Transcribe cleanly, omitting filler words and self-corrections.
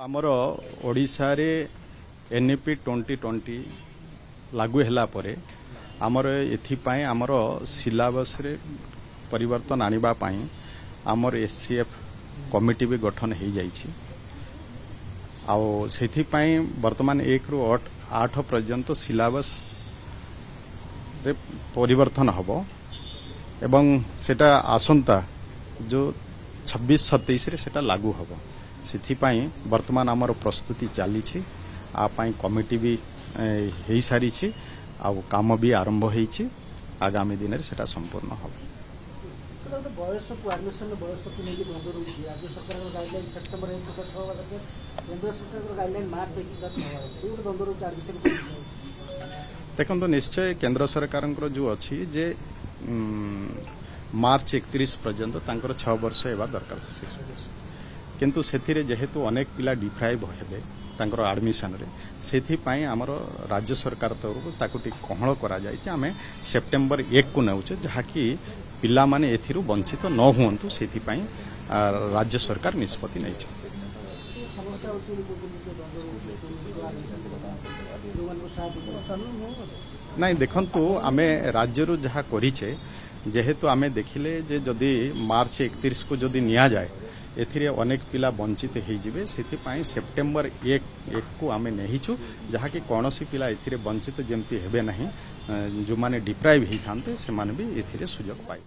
आमर ओडिशा रे एनईपी 2020 लागू हैला परे आमर एथिपाई आमर सिलेबस रे परिवर्तन आनिबा पाई आमर एससीएफ कमिटी भी गठन हो जाइछि आउ सेथिपाई वर्तमान 1 रु 8 पर्यंत सिलेबस रे परिवर्तन हबो एवं सेटा आसंता जो 26-27 रे सेटा लागू हबो सेथिपाई वर्तमान आमर प्रस्तुति चली आपाई कमिटी भी हो सारी आ काम भी आरंभ हो आगामी दिन में सेटा संपूर्ण हम देखो निश्चय केंद्र सरकार जो अच्छी जे मार्च 31 पर्यंत 6 वर्ष एवं दरकार 6 वर्ष किंतु सेथिरे जेहेतु अनेक पिला डिप्राइव हेबे तांकर एडमिशन रे सेथिपाई आमर राज्य सरकार तरफ ताकु टिक कहळ करा जाय आमे सेप्टेम्बर 1 को नेउचे जहाकी पिला माने एथिरु वंचित न हुंतु सेथिपाई राज्य सरकार निष्पत्ति नै छै नहीं देखंतु आमे राज्य रु जहा करिचे जेहेतु आमे देखिले जे जदी मार्च 31 को जदी निया जाय एथिरे अनेक पिला वंचित हो जिवे सेथिपाई सेप्टेम्बर 1 को आमे नहिछु जहाकी कोनोसी पिला एथिरे वंचित जेमती हेबे नहीं जो माने डिप्राइव ही थांते से माने भी एथिरे सुजोग पाए।